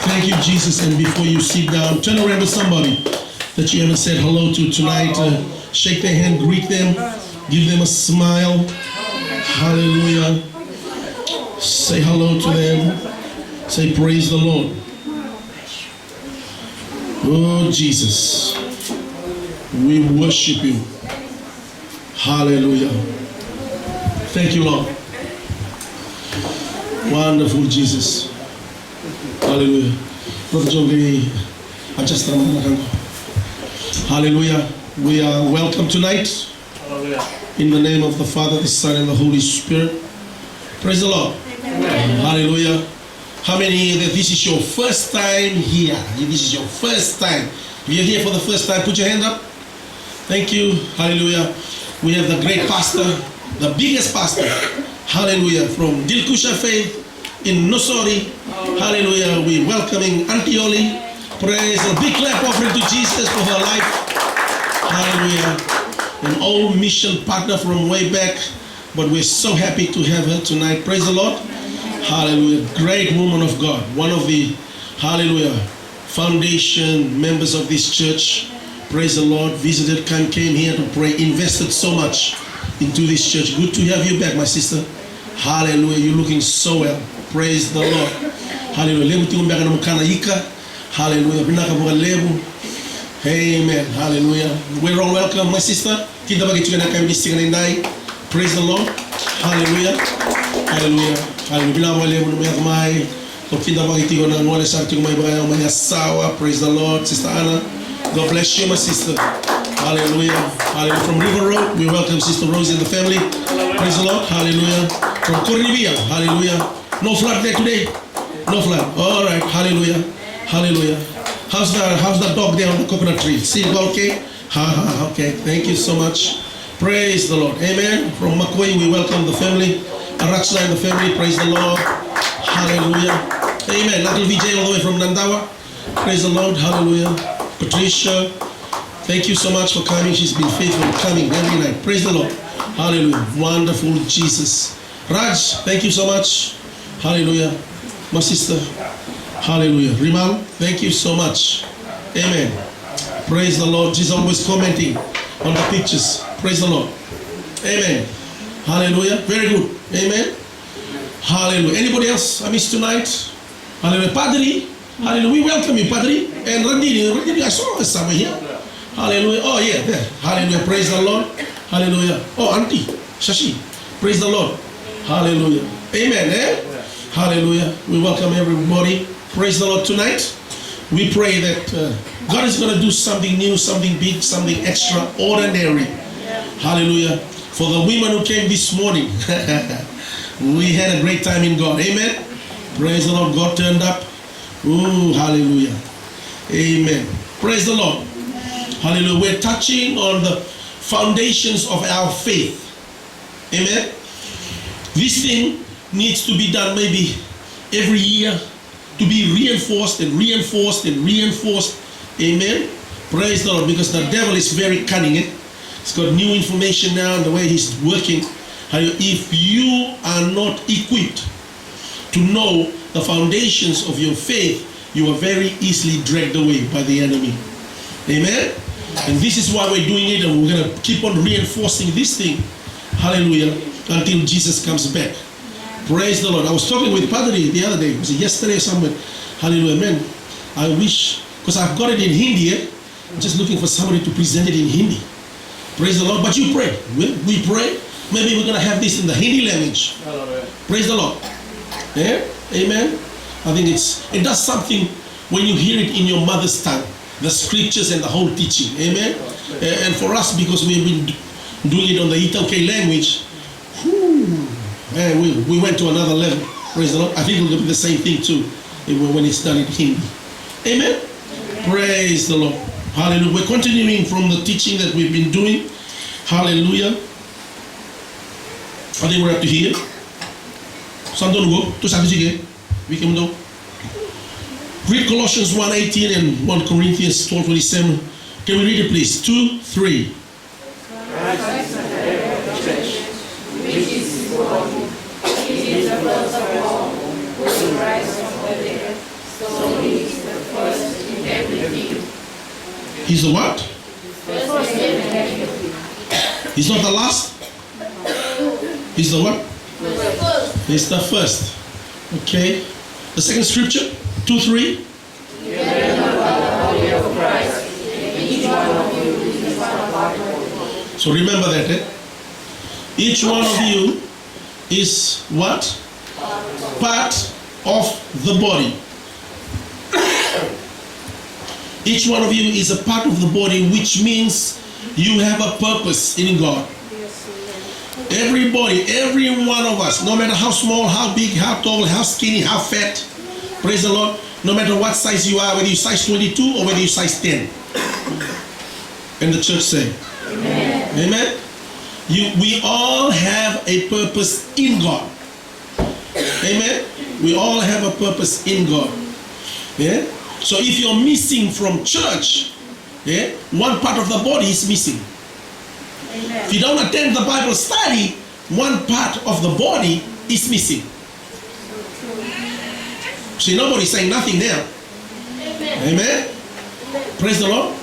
Thank you, Jesus. And before you sit down, turn around to somebody that you haven't said hello to tonight. Shake their hand, greet them, give them a smile. Hallelujah. Say hello to them. Say praise the Lord. Oh, Jesus. We worship you. Hallelujah. Thank you, Lord. Wonderful Jesus. Hallelujah. Brother John, adjust. Hallelujah. We are welcome tonight. Hallelujah. In the name of the Father, the Son, and the Holy Spirit. Praise the Lord. Amen. Hallelujah. How many that this is your first time here? This is your first time. If you're here for the first time, put your hand up. Thank you. Hallelujah. We have the great pastor, the biggest pastor. Hallelujah. From Dilkusha Faith in Nosori. Hallelujah. We're welcoming Auntie Oli. Praise. A big clap offering to Jesus for her life. Hallelujah. An old mission partner from way back. But we're so happy to have her tonight. Praise the Lord. Hallelujah. Great woman of God. One of the, hallelujah, foundation members of this church. Praise the Lord. Visited, came here to pray. Invested so much into this church. Good to have you back, my sister. Hallelujah. You're looking so well. Praise the Lord. Hallelujah. Hallelujah. Amen. Hallelujah. We're all welcome, my sister. Praise the Lord. Hallelujah. Hallelujah. Hallelujah. Praise the Lord. Sister Anna. God bless you, my sister. Hallelujah. Hallelujah. From River Road, we welcome Sister Rose and the family. Praise the Lord. Hallelujah. From Cornivia. Hallelujah. No flood there today. No flood. All right. Hallelujah. Hallelujah. How's the dog there on the coconut tree? See it okay? Okay. Thank you so much. Praise the Lord. Amen. From Makoi, we welcome the family. Araksha and the family. Praise the Lord. Hallelujah. Amen. Little VJ all the way from Nandawa. Praise the Lord. Hallelujah. Patricia, thank you so much for coming. She's been faithful coming every night. Praise the Lord. Hallelujah. Wonderful Jesus. Raj, thank you so much. Hallelujah. My sister. Hallelujah. Rimal, thank you so much. Amen. Praise the Lord. She's always commenting on the pictures. Praise the Lord. Amen. Hallelujah. Very good. Amen. Hallelujah. Anybody else I missed tonight? Hallelujah. Padri. Hallelujah. We welcome you, Padri. And Randini, I saw us somewhere here. Hallelujah. Oh, yeah, there. Hallelujah. Praise the Lord. Hallelujah. Oh, Auntie, Shashi. Praise the Lord. Hallelujah. Amen. Eh? Hallelujah. We welcome everybody. Praise the Lord tonight. We pray that God is going to do something new, something big, something extraordinary. Hallelujah. For the women who came this morning, we had a great time in God. Amen. Praise the Lord. God turned up. Ooh, hallelujah. Amen. Praise the Lord. Hallelujah. We're touching on the foundations of our faith. Amen. This thing needs to be done maybe every year to be reinforced and reinforced and reinforced. Amen. Praise the Lord. Because the devil is very cunning. He's got new information now and the way he's working. If you are not equipped to know the foundations of your faith, you are very easily dragged away by the enemy. Amen. And this is why we're doing it, and we're going to keep on reinforcing this thing. Hallelujah. Until Jesus comes back. Praise the Lord. I was talking with Padre the other day. Was it yesterday or somewhere? Hallelujah. Man, I wish, because I've got it in Hindi. I'm just looking for somebody to present it in Hindi. Praise the Lord. But you pray. We pray. Maybe we're going to have this in the Hindi language. Praise the Lord. Yeah? Amen. I think it does something when you hear it in your mother's tongue, the scriptures and the whole teaching. Amen. And for us, because we've been doing it on the Italke language, man, we went to another level. Praise the Lord. I think it will be the same thing too when it's done in Hindi. Amen. Praise the Lord. Hallelujah. We're continuing from the teaching that we've been doing. Hallelujah. I think we're up to here. We can do. Read Colossians 1:18 and 1 Corinthians 12:27. Can we read it, please? 2, 3. Christ is the head of the church, which is his body. He is the first of all, who is the Christ of the dead, so he He's the what? He's not the last? He's the what? He's the first. Okay. The second scripture, 2:3. So remember that, each one of you is what? Part of the body. Each one of you is a part of the body, which means you have a purpose in God. Everybody, every one of us, no matter how small, how big, how tall, how skinny, how fat, praise the Lord, no matter what size you are, whether you size 22 or whether you size 10. And the church say, Amen. Amen. We all have a purpose in God. Amen. We all have a purpose in God. Yeah. So if you're missing from church, yeah, one part of the body is missing. Amen. If you don't attend the Bible study, one part of the body is missing. See, nobody's saying nothing now. Amen. Amen. Praise the Lord.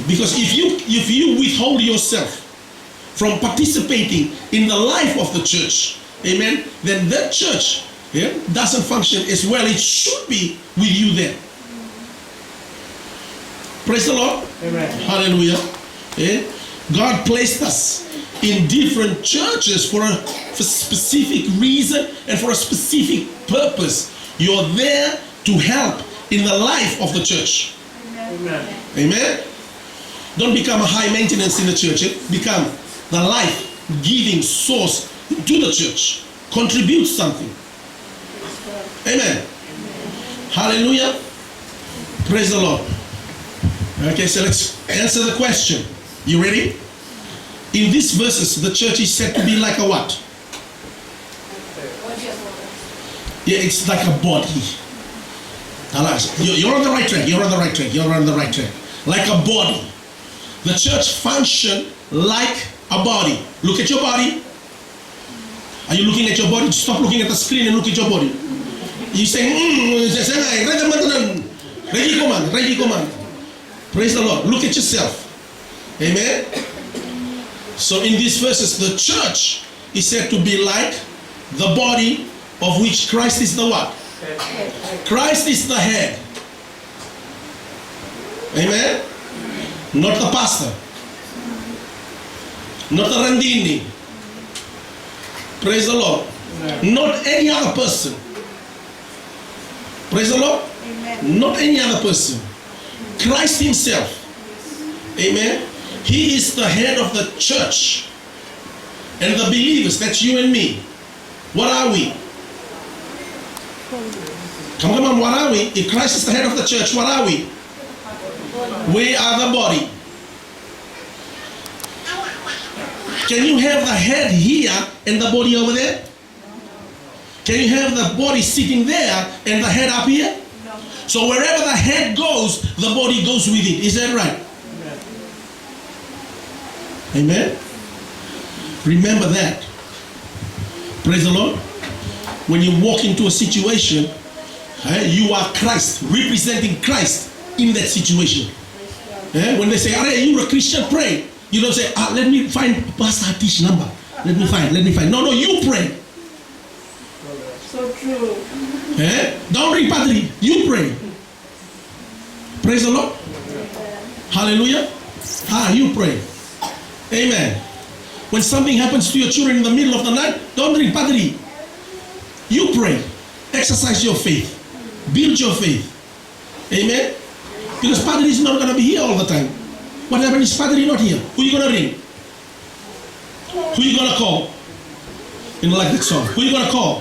Because if you withhold yourself from participating in the life of the church, amen, then that church, yeah, doesn't function as well. It should be with you there. Praise the Lord. Amen. Hallelujah. Yeah. God placed us in different churches for a specific reason and for a specific purpose. You're there to help in the life of the church. Amen. Amen. Don't become a high maintenance in the church. Become the life-giving source to the church. Contribute something. Amen. Hallelujah. Praise the Lord. Okay, so let's answer the question. You ready? In these verses, the church is said to be like a what? Yeah, it's like a body. You're on the right track. You're on the right track. You're on the right track. Like a body. The church function like a body. Look at your body. Are you looking at your body? Stop looking at the screen and look at your body. You say, ready command. Praise the Lord. Look at yourself. Amen. So in these verses, the church is said to be like the body of which Christ is the what? Christ is the head. Amen. Not the pastor. Not the Randini. Praise the Lord. Amen. Not any other person. Praise the Lord. Amen. Not any other person. Christ himself. Amen. He is the head of the church. And the believers, that's you and me. What are we? Come on, what are we? If Christ is the head of the church, what are we? We are the body. Can you have the head here and the body over there? Can you have the body sitting there and the head up here? No. So wherever the head goes, the body goes with it. Is that right? Amen. Amen? Remember that. Praise the Lord. When you walk into a situation, you are Christ, representing Christ in that situation. When they say, you're a Christian, pray. You don't say, let me find Pastor Atish number. Let me find. No, you pray. So true. Don't read Padre. You pray. Praise the Lord. Hallelujah. You pray. Amen. When something happens to your children in the middle of the night, don't read Padre. You pray. Exercise your faith. Build your faith. Amen. Because Padre is not going to be here all the time. What happens is Padre not here? Who are you going to ring? Who are you going to call? You know, like that song. Who are you going to call?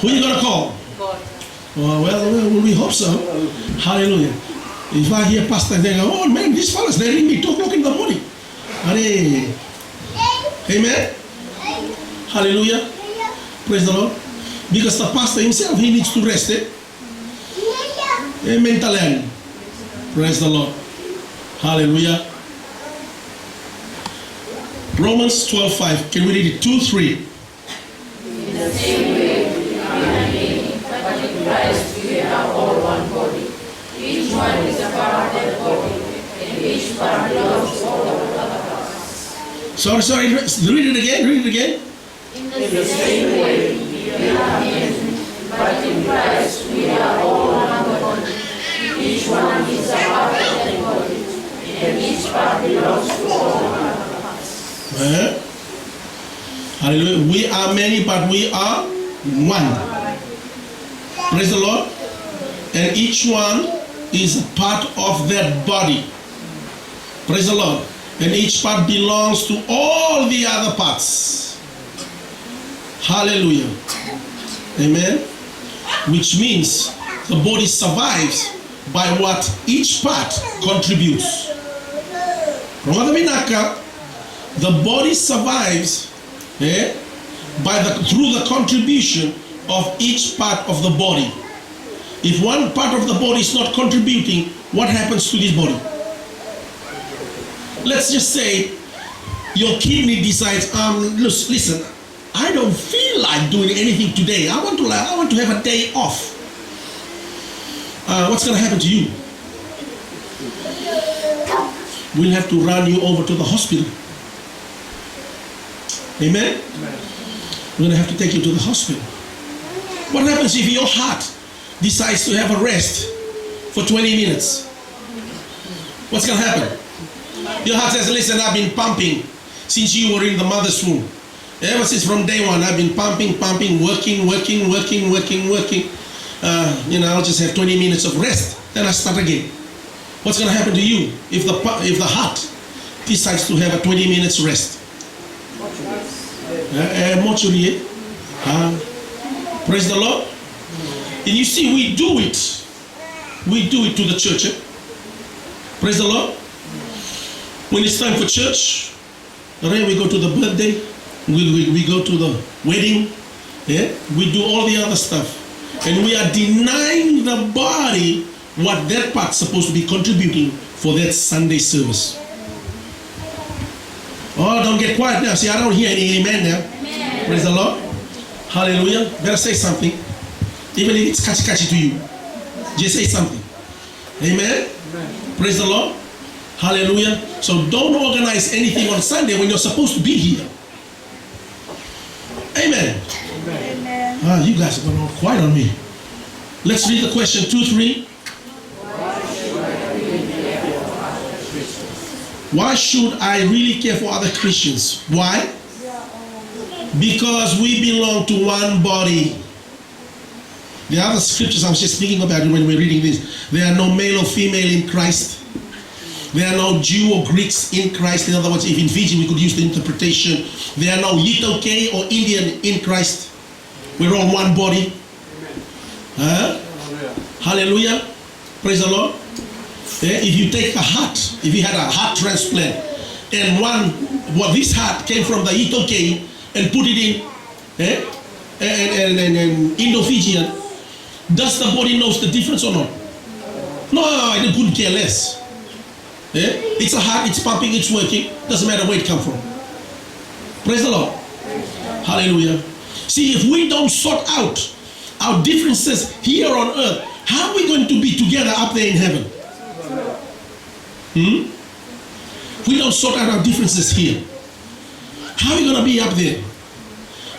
Who are you going to call? God. Oh, well, we hope so. Hallelujah. If I hear Pastor, they go, oh man, these fellas, they ring me 2 o'clock in the morning. Hallelujah. Amen. Hallelujah. Praise the Lord. Because the pastor himself, he needs to rest. Mentally. Praise the Lord. Hallelujah. Romans 12:5. Can we read it? 2-3. In the same way, we are many, but in Christ we are all one body. Each one is a part of the body. Sorry, read it again. In the same way, we are many, but in Christ we are all one body. Each one is a part of the body, and each part belongs to all other parts. Hallelujah. We are many, but we are one. Praise the Lord. And each one is a part of that body. Praise the Lord. And each part belongs to all the other parts. Hallelujah. Amen. Which means the body survives by what each part contributes. The body survives through the contribution of each part of the body. If one part of the body is not contributing, what happens to this body? Let's just say your kidney decides, listen, I don't feel like doing anything today. I want to have a day off. What's going to happen to you? We'll have to run you over to the hospital. Amen? We're going to have to take you to the hospital. What happens if your heart decides to have a rest for 20 minutes? What's going to happen? Your heart says, listen, I've been pumping since you were in the mother's womb. Ever since from day one, I've been pumping, working. I'll just have 20 minutes of rest, then I start again. What's going to happen to you if the heart decides to have a 20 minutes rest? Praise the Lord. And you see, we do it to the church. Praise the Lord. When it's time for church, we go to the birthday, we go to the wedding, we do all the other stuff. And we are denying the body what that part's supposed to be contributing for that Sunday service. Oh, don't get quiet now. See, I don't hear any amen now. Amen. Praise the Lord. Hallelujah. Better say something. Even if it's catchy to you. Just say something. Amen. Amen. Praise the Lord. Hallelujah. So don't organize anything on Sunday when you're supposed to be here. Amen. Amen. You guys are going all quiet on me. Let's read the question 2-3. Why should I really care for other Christians? Why? Because we belong to one body. The other scriptures I was just thinking about when we're reading this. There are no male or female in Christ. There are no Jew or Greeks in Christ. In other words, if in Fiji we could use the interpretation, there are no Yitoke or Indian in Christ. We're all one body. Hallelujah. Praise the Lord. If you take a heart, if you had a heart transplant, and this heart came from the Yitoke and put it in Indo-Fijian, does the body knows the difference or not? No, I couldn't care less. It's a heart, it's pumping, it's working. Doesn't matter where it comes from. Praise the Lord. Hallelujah. See, if we don't sort out our differences here on earth, how are we going to be together up there in heaven? If we don't sort out our differences here, how are we going to be up there?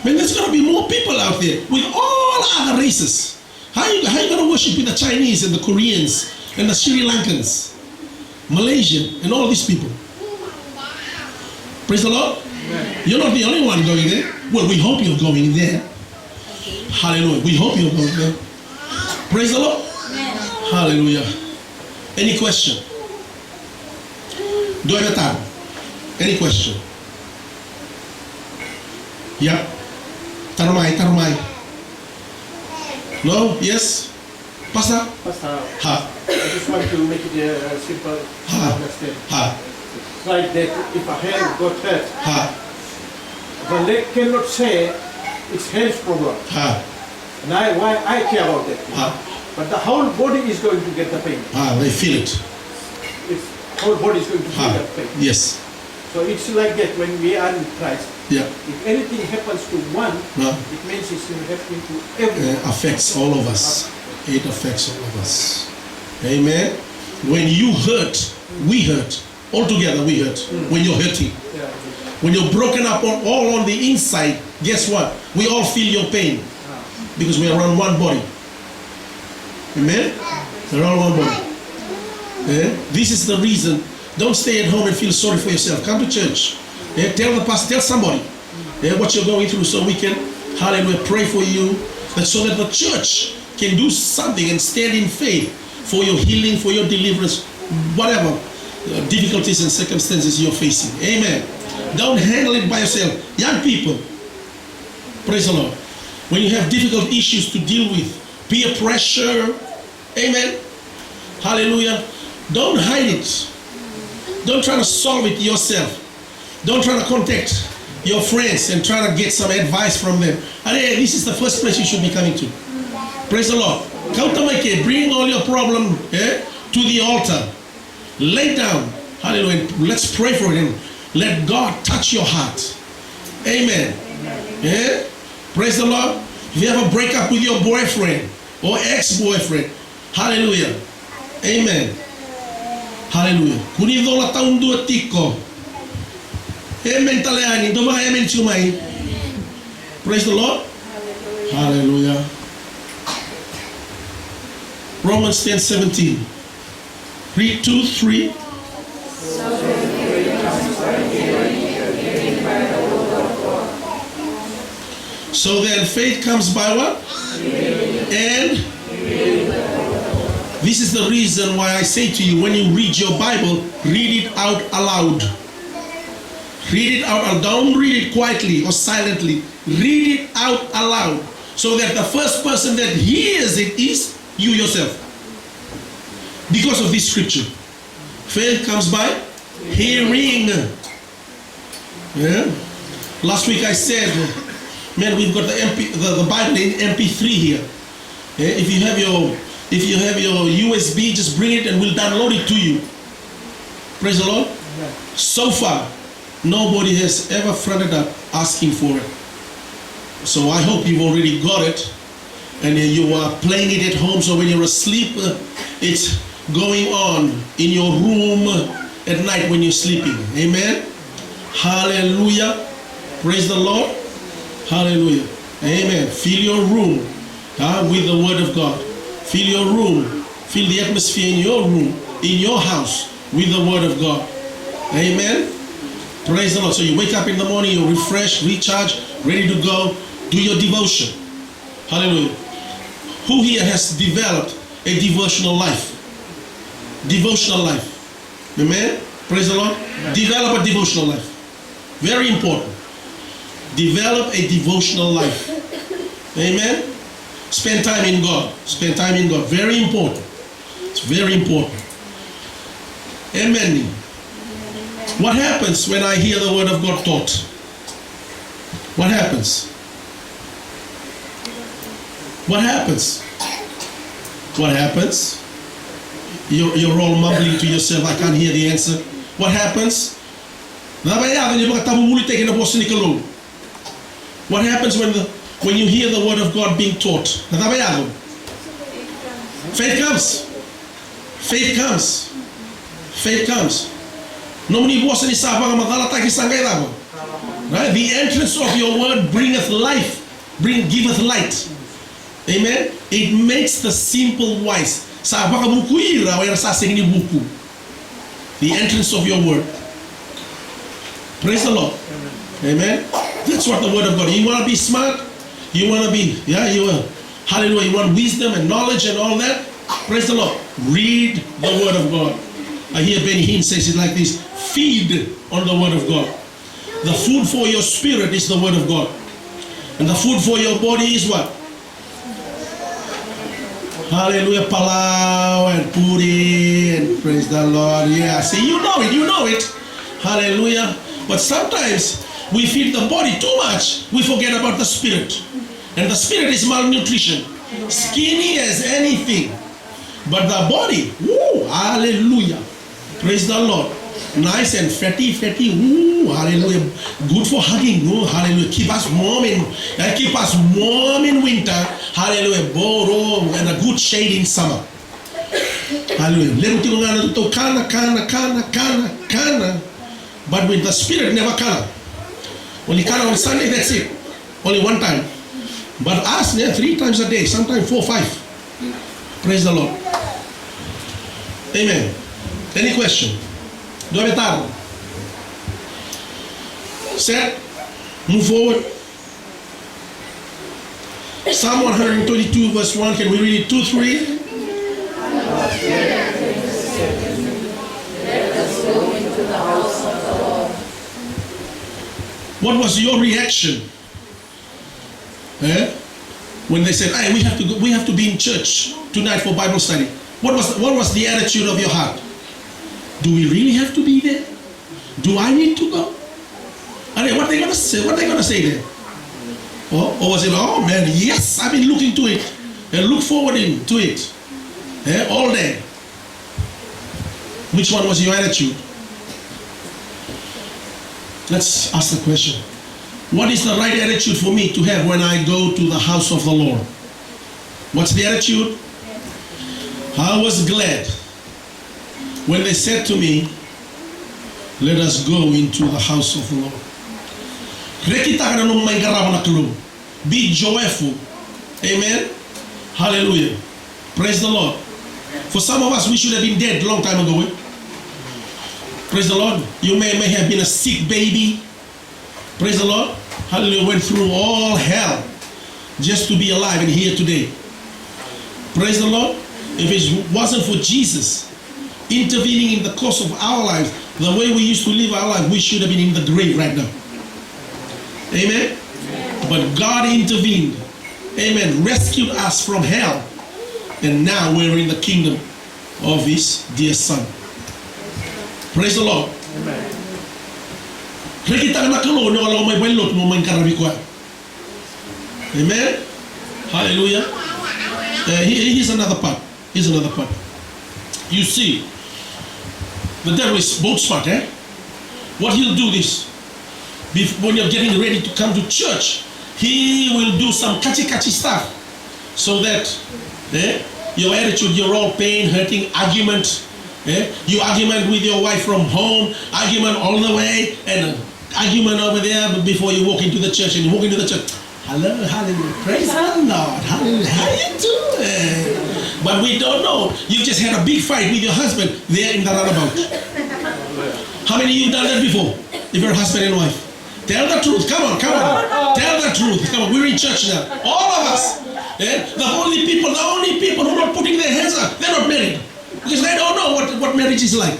Man, there's going to be more people out there with all other races. How are you going to worship with the Chinese and the Koreans and the Sri Lankans, Malaysian, and all these people? Praise the Lord. Amen. You're not the only one going there. Well, we hope you're going there. Hallelujah. We hope you're going there. Praise the Lord. Amen. Hallelujah. Any question? Do I have time? Any question? Yeah. Tarumai. No? Yes? Pastor? I just want to make it simple to understand. It's like that if a hand got hurt, the leg cannot say it's hand's problem. And why I care about that. But the whole body is going to get the pain. They feel it. Whole body is going to feel that pain. Yes. So it's like that when we are in Christ. Yeah. If anything happens to one, it means it's happening to everyone. It affects all of us. It affects all of us. Amen. When you hurt, we hurt. All together we hurt when you're hurting. When you're broken up all on the inside, guess what? We all feel your pain because we are on one body. Amen? We're all one body. This is the reason. Don't stay at home and feel sorry for yourself. Come to church. Tell the pastor, tell somebody what you're going through so we can, hallelujah, pray for you. So that the church can do something and stand in faith for your healing, for your deliverance, whatever difficulties and circumstances you're facing. Amen. Don't handle it by yourself. Young people, praise the Lord. When you have difficult issues to deal with, peer pressure, amen, hallelujah, don't hide it. Don't try to solve it yourself. Don't try to contact your friends and try to get some advice from them. This is the first place you should be coming to. Praise the Lord. Come to my kid, bring all your problem to the altar. Lay down. Hallelujah. Let's pray for him. Let God touch your heart. Amen. Yeah? Praise the Lord. If you have a breakup with your boyfriend or ex-boyfriend, hallelujah. Amen. Hallelujah. Kunido la taon dua tiko. Amen taleani. Doma amen chumai. Praise the Lord. Hallelujah. Romans 10:17. Read 2, 3. So then faith comes by what? And this is the reason why I say to you, when you read your Bible, read it out aloud. Read it out aloud. Don't read it quietly or silently. Read it out aloud so that the first person that hears it is you yourself. Because of this scripture. Faith comes by hearing. Yeah. Last week I said, man, we've got the Bible in MP3 here. Yeah? If you have your USB, just bring it and we'll download it to you. Praise the Lord. Yeah. So far, nobody has ever fronted up asking for it. So I hope you've already got it and you are playing it at home, so when you're asleep, it's going on in your room at night when you're sleeping. Amen. Hallelujah. Praise the Lord. Hallelujah. Amen. Fill your room with the word of God. Fill your room. Fill the atmosphere in your room, in your house, with the word of God. Amen. Praise the Lord. So you wake up in the morning, you refresh, recharge, ready to go, do your devotion. Hallelujah. Who here has developed a devotional life? Devotional life. Amen. Praise the Lord. Amen. Develop a devotional life. Very important. Develop a devotional life. Amen. Spend time in God. Spend time in God. Very important. It's very important. Amen. What happens when I hear the word of God taught? What happens? What happens? What happens? You're all mumbling to yourself. I can't hear the answer. What happens? What happens when you hear the word of God being taught? Faith comes. Faith comes. Faith comes. Right? The entrance of your word bringeth life, giveth light. Amen. It makes the simple wise. The entrance of your word. Praise the Lord. Amen. That's what the word of God. You want to be smart? You want to be, hallelujah. You want wisdom and knowledge and all that? Praise the Lord. Read the word of God. I hear Benny Hinn says it like this: feed on the word of God. The food for your spirit is the word of God. And the food for your body is what? Hallelujah, palau and puri and praise the Lord. Yeah, see, you know it. Hallelujah. But sometimes we feed the body too much, we forget about the spirit. And the spirit is malnutrition. Skinny as anything. But the body, woo, hallelujah. Praise the Lord. Nice and fatty, woo, hallelujah. Good for hugging, woo, hallelujah. Keep us warm in winter, hallelujah. Boro and a good shade in summer. Hallelujah. Kana. But with the Spirit, never kana. Only kana on Sunday, that's it. Only one time. But us, 3 times a day, sometimes 4, 5. Praise the Lord. Amen. Any question? Dove tarde? Set. Move forward. Psalm 122 verse 1. Can we read it? 2, 3? Let us go into the house of the Lord. What was your reaction? When they said, "Hey, we have to be in church tonight for Bible study." What was the attitude of your heart? Do we really have to be there? Do I need to go? What they gonna say? What they gonna say there? Or was it, "Oh man, yes, I've been looking to it and look forward to it all day"? Which one was your attitude? Let's ask the question. What is the right attitude for me to have when I go to the house of the Lord? What's the attitude? I was glad when they said to me, "Let us go into the house of the Lord." Be joyful. Amen. Hallelujah. Praise the Lord. For some of us, we should have been dead a long time ago. Praise the Lord. You may have been a sick baby. Praise the Lord. Hallelujah. Went through all hell just to be alive and here today. Praise the Lord. If it wasn't for Jesus intervening in the course of our lives, the way we used to live our life, we should have been in the grave right now. Amen. But God intervened. Amen. Rescued us from hell. And now we're in the kingdom of His dear Son. Praise the Lord. Amen. Amen. Hallelujah. Here's another part. You see, the devil is both smart, What he'll do is, when you're getting ready to come to church, he will do some catchy stuff, so that your attitude, you're all pain, hurting, argument. You argument with your wife from home, argument all the way, and argument over there before you walk into the church. And you walk into the church, hello, hallelujah, praise the Lord, hallelujah, how you doing? But we don't know. You just had a big fight with your husband there in the runabout. How many of you done that before? If you're a husband and wife, tell the truth. Come on. Tell the truth. Come on. We're in church now. All of us. The only people who are not putting their hands up, they're not married. Because they don't know what marriage is like.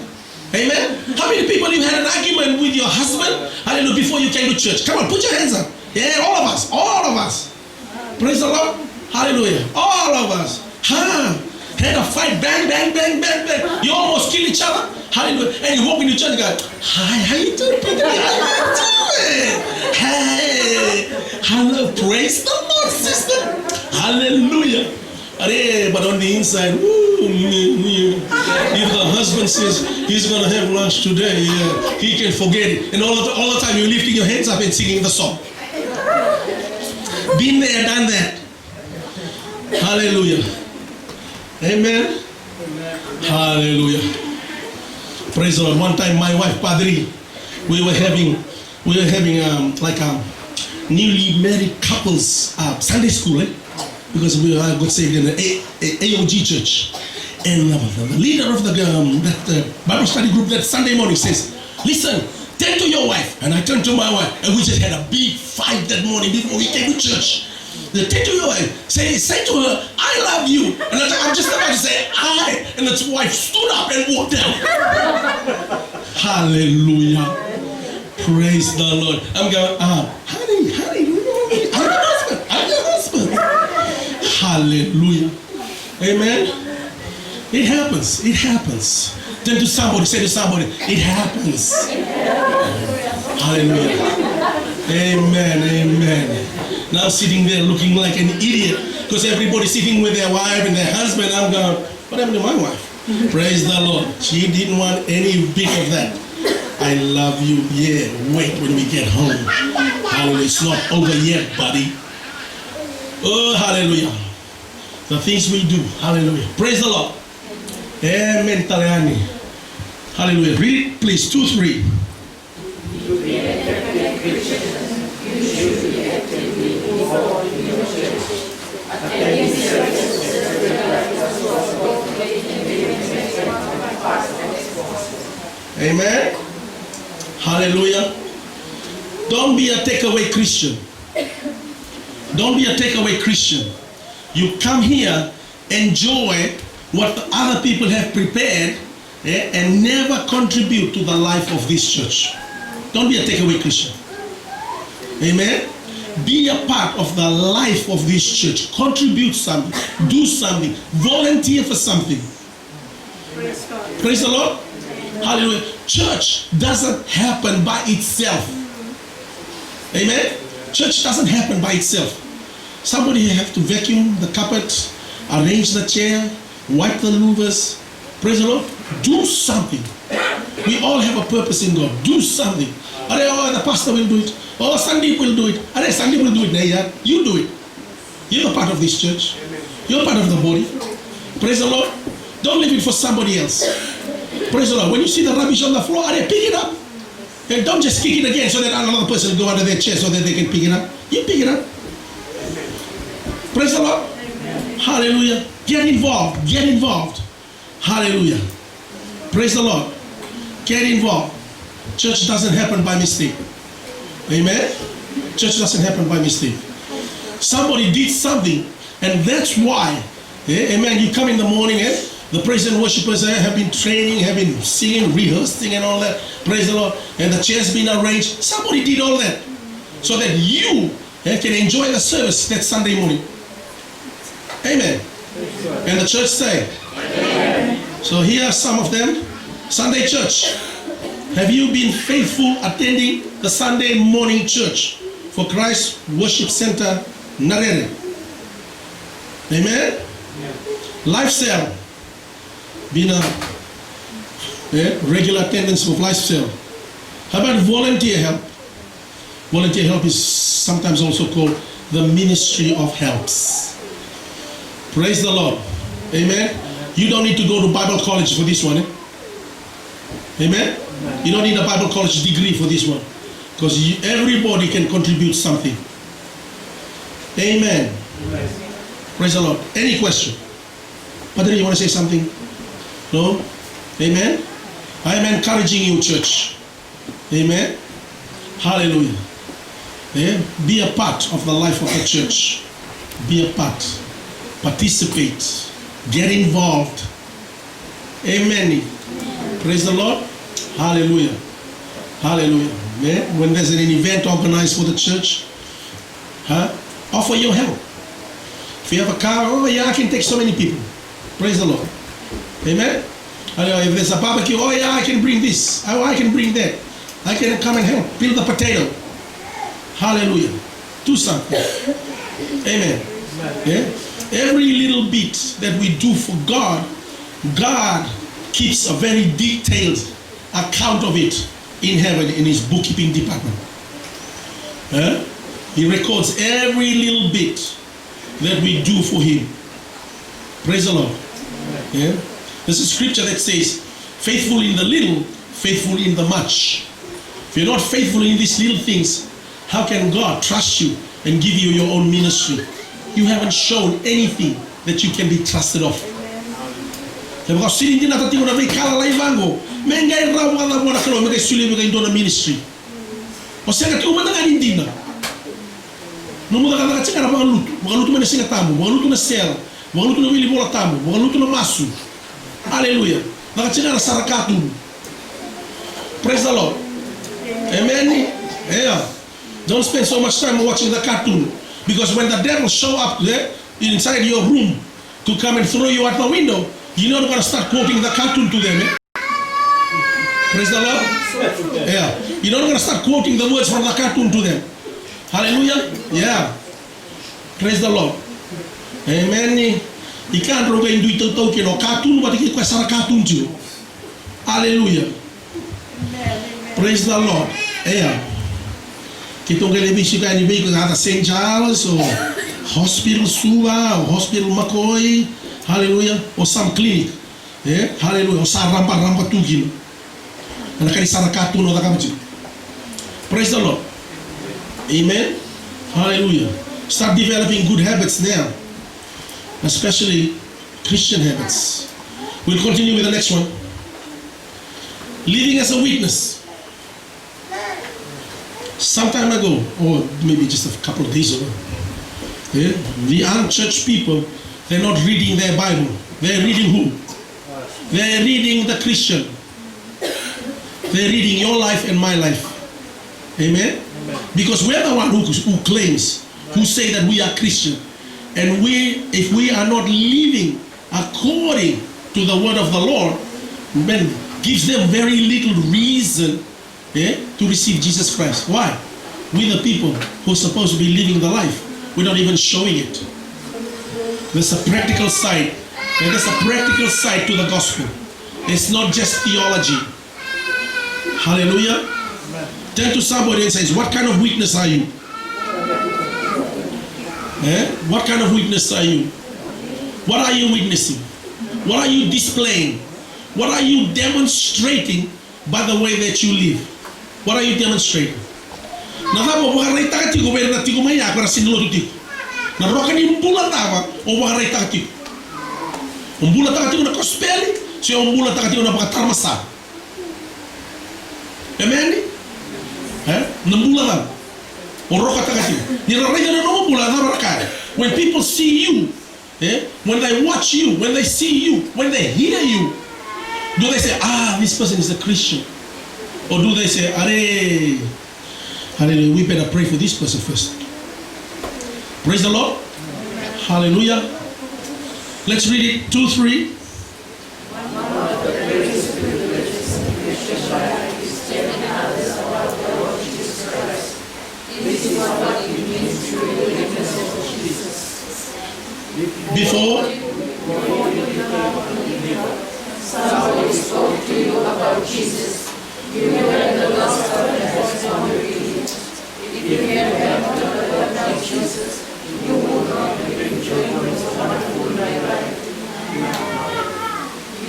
Amen? How many people you had an argument with your husband, hallelujah, before you came to church? Come on, put your hands up. Yeah, all of us. Praise the Lord. Hallelujah. All of us. Had a fight, bang. You almost kill each other. Hallelujah. And you walk into church and go, "Hi, how you doing, Peter? How you doing? Hey, hello, praise the Lord, sister. Hallelujah." But on the inside, if the husband says he's going to have lunch today, he can forget it. And all the time you're lifting your hands up and singing the song. Been there, done that. Hallelujah. Amen. Hallelujah. Praise the Lord. One time my wife, Padri, we were having like a newly married couples Sunday school, because we got saved in the AOG church. And the leader of the that Bible study group that Sunday morning says, "Listen, turn to your wife." And I turned to my wife, and we just had a big fight that morning before we came to church. Turn to your wife, say to her, "I love you." And I'm just about to say, "I." And the wife stood up and walked out. Hallelujah. Praise the Lord. I'm going, honey, I'm your husband. Hallelujah. Amen. It happens. Turn to somebody, say to somebody, it happens. Hallelujah. Amen. Now sitting there looking like an idiot because everybody's sitting with their wife and their husband. I'm going, what happened to my wife? Praise the Lord. She didn't want any bit of that. I love you. Yeah, wait when we get home. Hallelujah. It's not over yet, buddy. Oh, hallelujah. The things we do. Hallelujah. Praise the Lord. Amen. Taleani. Hallelujah. Read it, please. 2-3. To be effective Christians, you should be actively involved in your church, attending services as possible, and giving part as possible. Amen. Hallelujah. Don't be a takeaway Christian. Don't be a takeaway Christian. You come here, enjoy what the other people have prepared, and never contribute to the life of this church. Don't be a takeaway Christian. Amen. Be a part of the life of this church. Contribute something. Do something. Volunteer for something. Praise God. Praise the Lord. Hallelujah. Church doesn't happen by itself. Amen. Church doesn't happen by itself. Somebody have to vacuum the carpet, arrange the chair, wipe the louvers. Praise the Lord. Do something. We all have a purpose in God. Do something. Oh, the pastor will do it. Oh, Sunday will do it. Sunday will do it. You do it. You're a part of this church. You're part of the body. Praise the Lord. Don't leave it for somebody else. Praise the Lord. When you see the rubbish on the floor, pick it up. And don't just kick it again so that another person will go under their chair so that they can pick it up. You pick it up. Praise the Lord. Hallelujah. Get involved. Get involved. Hallelujah. Praise the Lord. Get involved. Church doesn't happen by mistake. Amen. Church doesn't happen by mistake. Somebody did something, and that's why. Amen. You come in the morning, the praise and worshipers have been training, have been singing, rehearsing, and all that. Praise the Lord. And the chair's been arranged. Somebody did all that so that you can enjoy the service that Sunday morning. Amen. And the church say. Amen. So here are some of them. Sunday church. Have you been faithful attending the Sunday morning church for Christ Worship Center, Narere? Amen? Yeah. Lifestyle. Been a regular attendance of lifestyle. How about volunteer help? Volunteer help is sometimes also called the ministry of helps. Praise the Lord. Amen? You don't need to go to Bible college for this one. Amen? You don't need a Bible college degree for this one. Because everybody can contribute something. Amen. Praise the Lord. Any question? Padre, you want to say something? No? Amen? I am encouraging you, church. Amen? Hallelujah. Yeah? Be a part of the life of the church. Be a part. Participate. Get involved. Amen. Praise the Lord. Hallelujah. Hallelujah. Yeah? When there's an event organized for the church, offer your help. If you have a car, oh yeah, I can take so many people. Praise the Lord. Amen. If there's a barbecue, oh yeah, I can bring this. Oh, I can bring that. I can come and help. Peel the potato. Hallelujah. Do something. Amen. Yeah? Every little bit that we do for God, God keeps a very detailed account of it in heaven in his bookkeeping department. He records every little bit that we do for him. Praise the Lord. Yeah? There's a scripture that says, faithful in the little, faithful in the much. If you're not faithful in these little things, how can God trust you and give you your own ministry? You haven't shown anything that you can be trusted of. Ministry. Hallelujah. Praise the Lord. Amen. Yeah. Don't spend so much time watching the cartoon. Because when the devil show up there inside your room to come and throw you out the window, you're not going to start quoting the cartoon to them. Praise the Lord. Yeah. You're not going to start quoting the words from the cartoon to them. Hallelujah. Yeah. Praise the Lord. Amen. You can't do it no cartoon, but you can start a cartoon too. Hallelujah. Praise the Lord. Yeah. Kita televisão que veio com St. Charles or Hospital Suva or Hospital McCoy, hallelujah, or some clinic. Hallelujah. Sa rampa tugin. Nakani saraka tuno da kamchi. Praise the Lord. Amen. Hallelujah. Start developing good habits now, especially Christian habits. We'll continue with the next one. Living as a witness. Some time ago, or maybe just a couple of days ago, the unchurched people, they're not reading their Bible. They're reading who? They're reading the Christian. They're reading your life and my life. Amen? Because we're the one who claims, who say that we are Christian. And if we are not living according to the word of the Lord, then gives them very little reason to receive Jesus Christ. Why? We the people who are supposed to be living the life, we're not even showing it. There's a practical side. And there's a practical side to the gospel. It's not just theology. Hallelujah. Turn to somebody and says, what kind of witness are you? What kind of witness are you? What are you witnessing? What are you displaying? What are you demonstrating by the way that you live? What are you demonstrating? Nadabo bakaray takati ko pero natiko maya para sinlo tuti. Na roka ni mbula tawa o bakaray takati. Mbula takati ko na kospeli, so mbula takati ko na bakatarmasa. Amen? Nambula lang. Oroka takati. Niraray na no mbula na rakare. When people see you, when they watch you, when they see you, when they hear you, do they say, this person is a Christian? Or do they say, hallelujah, we better pray for this person first? Praise the Lord. Hallelujah. Let's read it. 2-3. Before somebody spoke to you about Jesus, you heard the gospel and was not reading. If you had not heard about Jesus, you would not have enjoyed his wonderful life.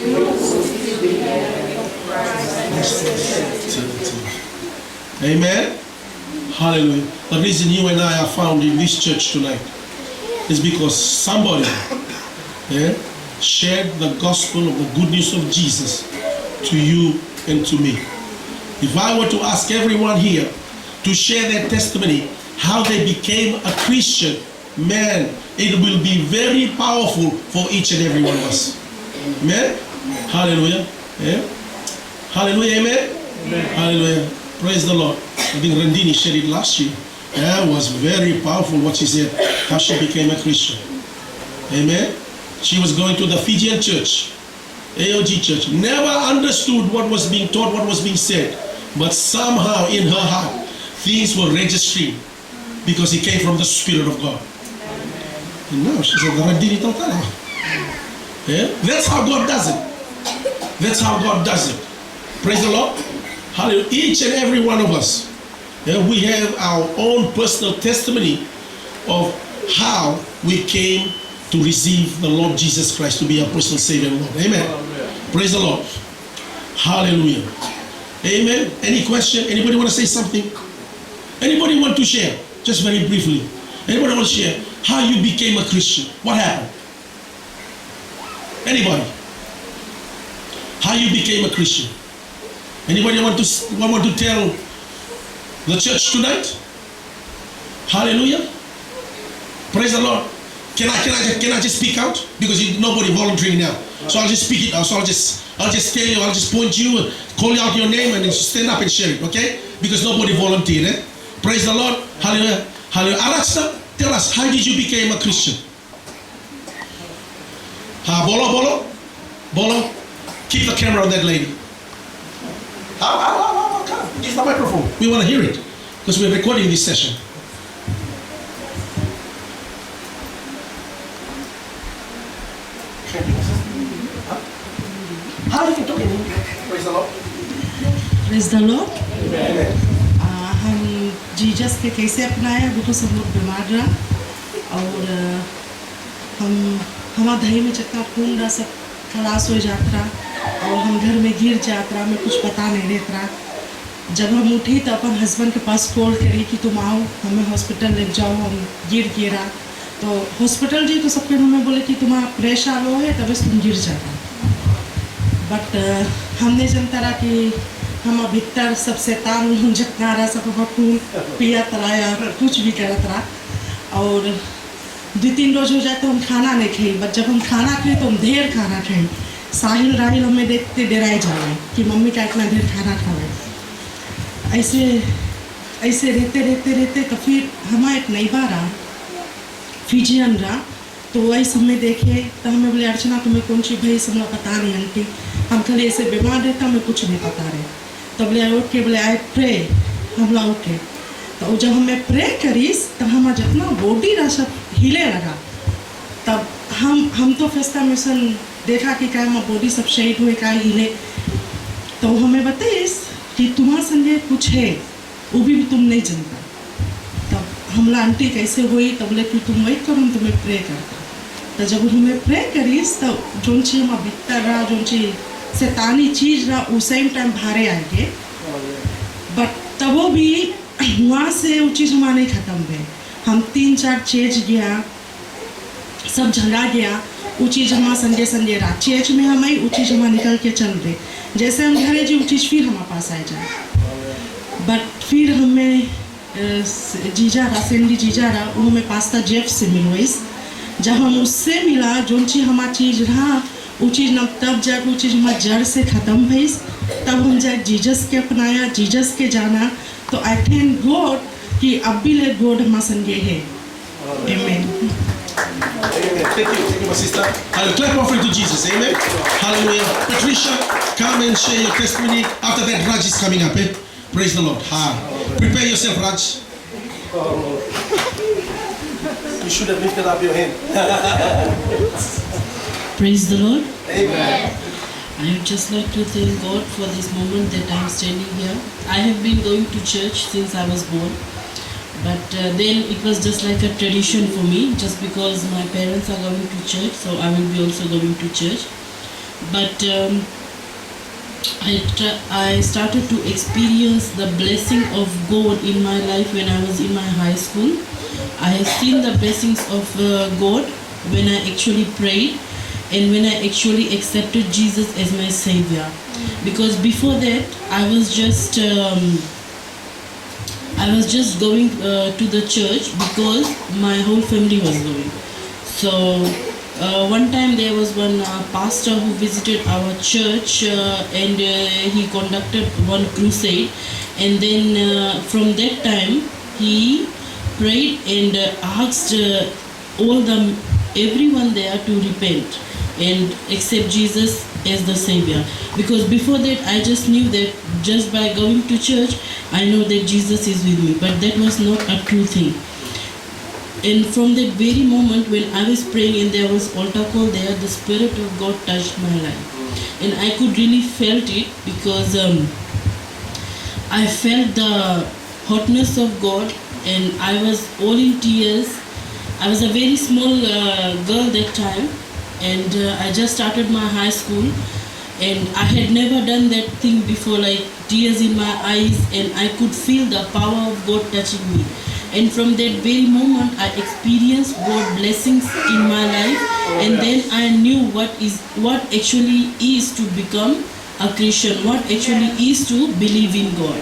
You would still be having Christ. Amen. Hallelujah. The reason you and I are found in this church tonight is because somebody shared the gospel of the good news of Jesus to you and to me. If I were to ask everyone here to share their testimony, how they became a Christian, man, it will be very powerful for each and every one of us. Amen? Hallelujah. Hallelujah, amen? Amen? Hallelujah. Praise the Lord. I think Randini shared it last year. It was very powerful what she said, how she became a Christian. Amen? She was going to the Fijian church, AOG church, never understood what was being taught, what was being said, but somehow in her heart, things were registering because it came from the Spirit of God. And now she said, that's how God does it. That's how God does it. Praise the Lord. Hallelujah. Each and every one of us, we have our own personal testimony of how we came to receive the Lord Jesus Christ to be our personal Savior and Lord. Amen. Amen. Praise the Lord. Hallelujah. Amen. Any question? Anybody want to say something? Anybody want to share? Just very briefly. Anybody want to share how you became a Christian? What happened? Anybody? How you became a Christian? Anybody want to tell the church tonight? Hallelujah. Praise the Lord. Can I just speak out? Because nobody volunteering now. So I'll just speak it out. So I'll just tell you, I'll just point you, call out your name, and then stand up and share it, okay? Because nobody volunteered. Praise the Lord. Hallelujah. Hallelujah. Arachta, tell us, how did you become a Christian? Bolo. Keep the camera on that lady. Come. Use the microphone. We want to hear it. Because we're recording this session. How do you talk in English? Praise the Lord. Praise the Lord. Amen. हम Jesus के कैसे अपनाया वो तो सब लोग बीमार रहा और हम हमारा दही में चक्का खून रहा सब खलास हो जाता और हम घर में गिर जाता, हमें कुछ पता नहीं रहता। जब हम उठी तो अपन हस्बैंड के पास कॉल करी कि तुम आओ, हमें हॉस्पिटल ले जाओ, हम गिरा। तो हॉस्पिटल जी तो सबके हमें बोले कि तुम्हारा प्रेशर लो है तब तुम गिर जाता। बट हमने जनता रहा कि हम भीतर सब शैतान जितना रहा सब खून पिया तराया कुछ भी करत रहा। और 2-3 रोज हो जाए तो हम खाना नहीं खाई, बट जब हम खाना खाए तो हम ढेर खाना खाए। साहिल राहिल हमें देखते डराए जा रहे कि मम्मी का इतना ढेर खाना खावे। ऐसे ऐसे रहते तो फिर हमारा एक नई बार रहा फिजियन रहा। तो वही समय देखे तो हमें बोले अर्चना तुम्हें कौन सी भाई समझ पता नहीं आंटी, हम खाली ऐसे बीमार रहता हमें कुछ नहीं पता रहे। तो बोले उठ के बोले आई प्रे, हम लोग उठे तो जब हमें प्रे करीस तब हमारा जितना बॉडी रहा सब हिले लगा। तब हम तो फेस्टा मिशन देखा कि क्या हमारा बॉडी सब शहीद हुए क्या हिले। तो हमें बताइस कि तुम्हारे संगे कुछ है वो भी तुम नहीं जानता। तब हमला आंटी कैसे हुई, तब बोले कि तुम वेट करो तुम्हें प्रे करता। तो जब हमें प्रे करीस तो जो चीज़ हमारा भीतर रहा, जो चीज़ शैतानी चीज़ रहा उस सेम टाइम भारे आएंगे। बट तब वो भी वहाँ से वो चीज़ हमारा नहीं ख़त्म हुए। हम 3-4 चेज गया, सब झगड़ा गया, वो चीज़ हमारा संजय रहा। चेज में हम आई वो चीज़ हमारा निकल के चल रहे। जैसे हम घरे जी वो चीज़ फिर हमारे पास आ जाए। बट फिर हमें जीजा रहा, सेंडी जीजा रहा, वो हमें पास्ता जेफ से मिलवाइस। जब हम उससे मिला जो चीज़ हमारा चीज़ रहा वो चीज़ न तब जाकर वो चीज़ हमारा जड़ से ख़त्म भइस। तब हम जाए जीजस के अपनाया, जीजस के जाना। तो आई थैंक गॉड कि अब भी ले गॉड हमारे संगे है। आमेन। Thank you, my sister. I'll clap offering to Jesus. Amen. Hallelujah. Patricia, come and share your testimony. After that, Raj is coming up. Praise the Lord. Prepare yourself, Raj. You should have lifted up your hand. Praise the Lord. Amen. I would just like to thank God for this moment that I am standing here. I have been going to church since I was born. But then it was just like a tradition for me, just because my parents are going to church, so I will be also going to church. But I started to experience the blessing of God in my life when I was in my high school. I have seen the blessings of God when I actually prayed and when I actually accepted Jesus as my Savior. Because before that, I was just going to the church because my whole family was going. So one time there was one pastor who visited our church and he conducted one crusade, and then from that time he prayed and asked everyone there to repent and accept Jesus as the Savior. Because before that I just knew that just by going to church I know that Jesus is with me, but that was not a true thing. And from that very moment when I was praying and there was altar call there, the Spirit of God touched my life. And I could really felt it because I felt the hotness of God and I was all in tears. I was a very small girl that time, and I just started my high school, and I had never done that thing before, like tears in my eyes, and I could feel the power of God touching me. And from that very moment I experienced God blessings in my life, and then I knew what actually is to become a Christian, what actually is to believe in God.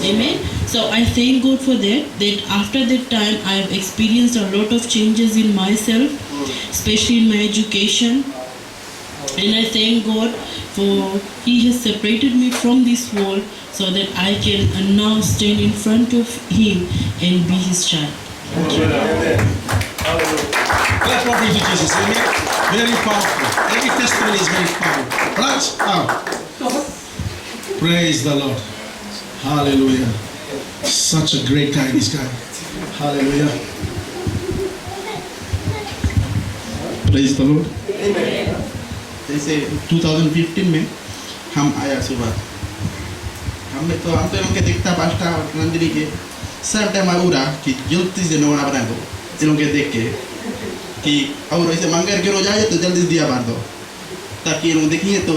Amen. So I thank God for that after that time I have experienced a lot of changes in myself, especially in my education. And I thank God for He has separated me from this world so that I can now stand in front of Him and be His child. Amen. Clap offering to Jesus. Amen. Very powerful. Every testimony is very powerful. Right? Praise the Lord. Hallelujah. Such a great guy, this guy. Hallelujah. Praise the Lord. Amen. जैसे 2015 में हम आया सुबह, हम तो इनके देखता pasta Nandini के सब टाइम आऊरा कि जल्दी से नवाना बना दो इनके देख के कि और ऐसे मंगर के रोज आए तो जल्दी दिया बार दो ताकि लोग देखेंगे तो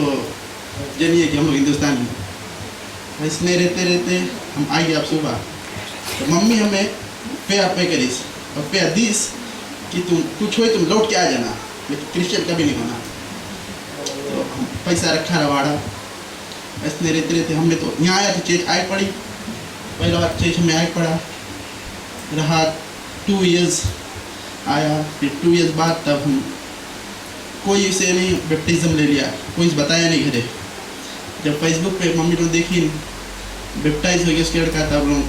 जानिए कि हम लोग हिंदुस्तान में। इसने रहते रहते हम आए अब सुबह, तो मम्मी हमें पे करीस और पे दिस कि तुम कुछ हो तुम लौट के आ जाना, लेकिन क्रिश्चियन कभी नहीं होना। तो हम पैसा रखा रवाड़ा, इसने रहते रहते हमने तो यहाँ आया तो चेज आई पड़ी, पहला बार चेज हमें आई पड़ा रहा 2 years आया, फिर 2 years बाद तब हम कोई उसे नहीं बैप्टिज्म ले लिया, कोई बताया नहीं घरे। जब फेसबुक पे मम्मी लोग देखी बैप्टाइज हो गया उसके लड़का, तब लोग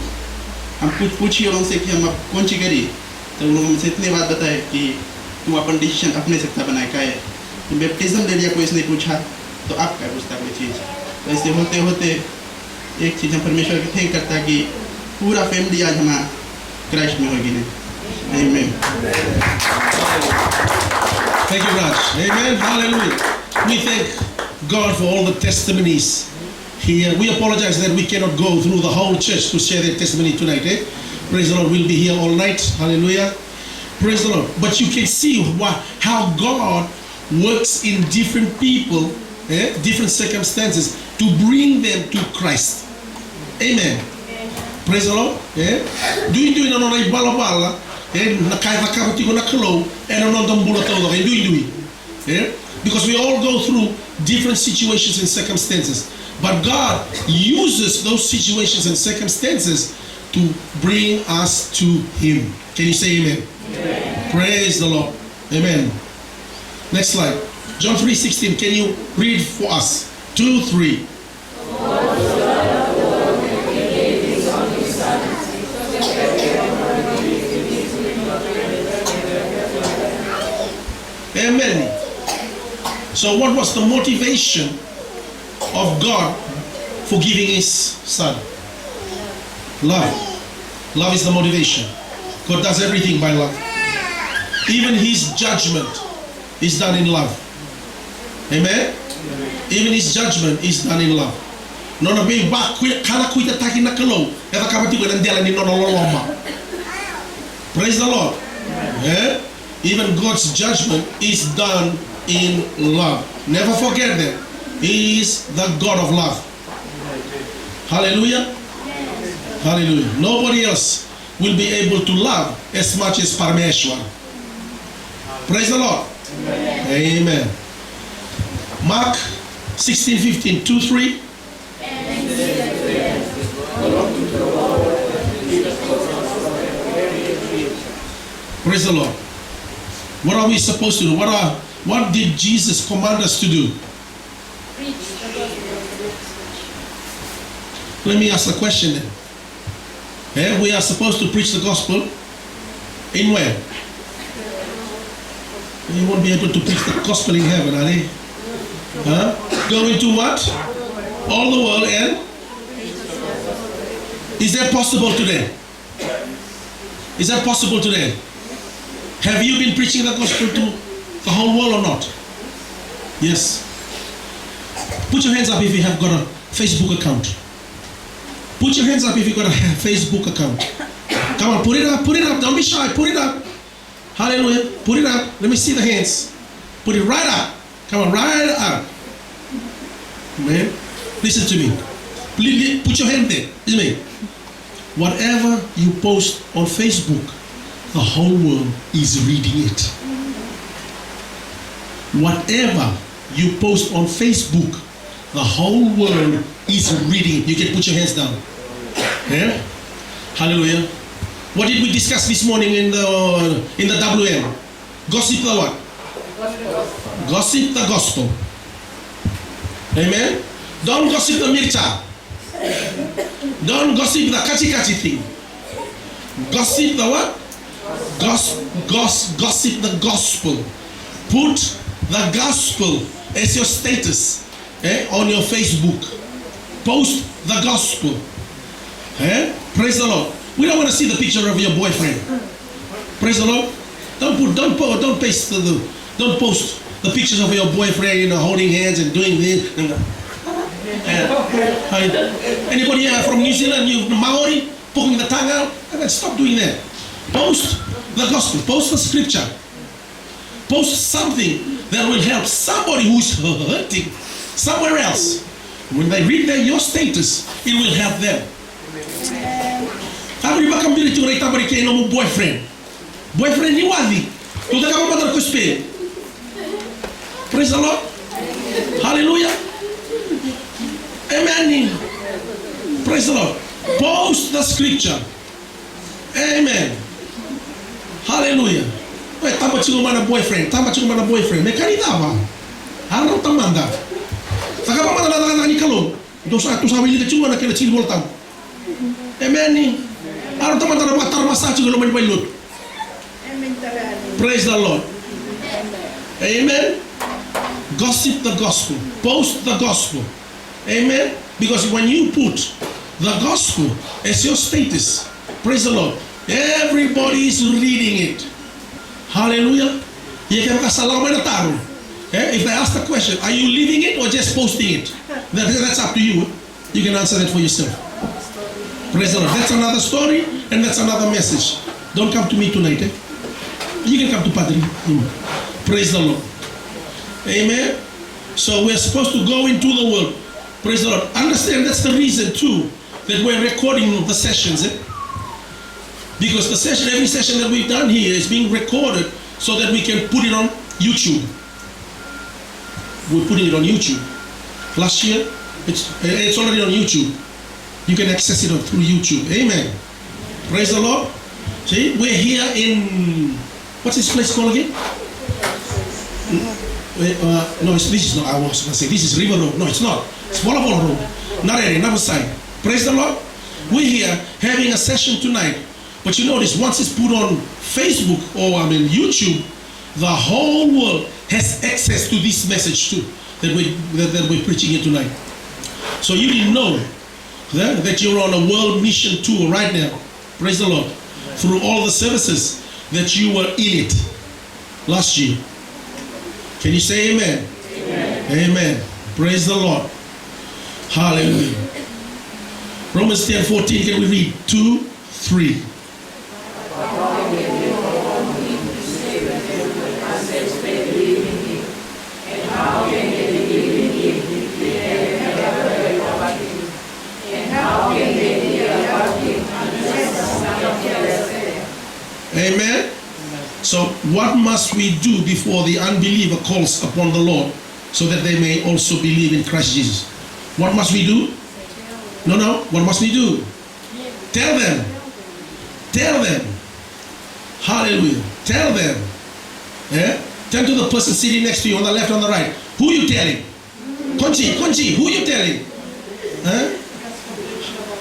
हम कुछ पूछिए लोगों से कि हम अब कौन सी करी, तो उन्होंने हमसे इतनी बात बताए कि तुम अपन डिसीजन अपने सकता बनाए का है, तुम बैप्टिज्म ले लिया कोई इसने पूछा तो आप क्या पूछता कोई चीज़। तो ऐसे होते होते एक चीज़ हम परमेश्वर की थैंक करता कि पूरा फैमिली आज हमारा क्राइस्ट में होगी नहीं। आमीन। Thank you, Raj. Amen. Hallelujah. We thank God for all the testimonies here. We apologize that we cannot go through the whole church to share their testimony tonight. Praise the Lord. We'll be here all night. Hallelujah. Praise the Lord. But you can see how God works in different people, different circumstances to bring them to Christ. Amen. Praise the Lord. Do you do it on a bala? Because we all go through different situations and circumstances, but God uses those situations and circumstances to bring us to Him. Can you say amen? Amen. Praise the Lord. Amen. Next slide. John 3:16. Can you read for us? 2, 3. Amen. So what was the motivation of God for giving His Son? Love. Love is the motivation. God does everything by love. Even His judgment is done in love. Amen? Even His judgment is done in love. Praise the Lord. Yeah? Even God's judgment is done in love. Never forget that. He is the God of love. Hallelujah. Hallelujah. Nobody else will be able to love as much as Parameshwar. Praise the Lord. Amen. Mark 16:15, 2, 3. Praise the Lord. What are we supposed to do? What did Jesus command us to do? Let me ask the question then. We are supposed to preach the gospel in where? You won't be able to preach the gospel in heaven, are they? Go into what? All the world and? Is that possible today? Is that possible today? Have you been preaching the gospel to the whole world or not? Yes. Put your hands up if you have got a Facebook account. Put your hands up if you got a Facebook account. Come on, put it up, don't be shy, put it up. Hallelujah, put it up, let me see the hands. Put it right up, come on, right up. Man, listen to me. Please, put your hand there, listen to me. Whatever you post on Facebook, the whole world is reading it. Whatever you post on Facebook, the whole world is reading it. You can put your hands down. Yeah? Hallelujah. What did we discuss this morning in the WM? Gossip the what? Gossip the gospel. Amen? Don't gossip the mircha. Don't gossip the kachi thing. Gossip the what? Gossip the gospel. Put the gospel as your status on your Facebook. Post the gospel. Praise the Lord. We don't want to see the picture of your boyfriend. Praise the Lord. Don't post the pictures of your boyfriend, holding hands and doing this. Anybody from New Zealand, you Maori, poking the tongue out? Stop doing that. Post the gospel. Post the scripture. Post something that will help somebody who's hurting somewhere else. When they read your status, it will help them. Ako di ba kang bilito na itabari kayo ng boyfriend? Boyfriend ni Wadi. Kung ka pa ko spell. Praise the Lord. Hallelujah. Amen. Praise the Lord. Post the scripture. Amen. Hallelujah. Wait, tama chungo mana boyfriend. Tama chungo mana boyfriend. May kanita ba? Harap tamanda. Saka pa mana ni kalong. Dosa tu sabi ni chungo na kila chilbol tam. Amen ni. Harap tamanda na matar masa chungo lo mailot. Praise the Lord. Amen. Gossip the gospel. Post the gospel. Amen. Because when you put the gospel as your status, praise the Lord, everybody is reading it. Hallelujah. If they ask the question, are you living it or just posting it? That's up to you. You can answer that for yourself. Praise the Lord. That's another story and that's another message. Don't come to me tonight. You can come to Padre. Praise the Lord. Amen. So we're supposed to go into the world. Praise the Lord. Understand that's the reason too that we're recording the sessions. Because the session, every session that we've done here is being recorded so that we can put it on YouTube. We're putting it on YouTube. Last year, it's already on YouTube. You can access it through YouTube. Amen. Praise the Lord. See, we're here in, what's this place called again? No, this is not, I was going to say, this is River Road. No, it's not. It's Volleyball Road. Not another side. Praise the Lord. We're here having a session tonight. But you notice, once it's put on Facebook or YouTube, the whole world has access to this message too, that we're preaching here tonight. So you didn't know that you're on a world mission tour right now. Praise the Lord. Through all the services that you were in it last year. Can you say amen? Amen. Amen. Praise the Lord. Hallelujah. Romans 10:14, can we read? 2, 3. Amen. So what must we do before the unbeliever calls upon the Lord so that they may also believe in Christ Jesus? What must we do? No. What must we do? Tell them. Tell them. Hallelujah. Tell them. Yeah? Tell to the person sitting next to you on the left, on the right. Who you telling? Konchi, who you telling?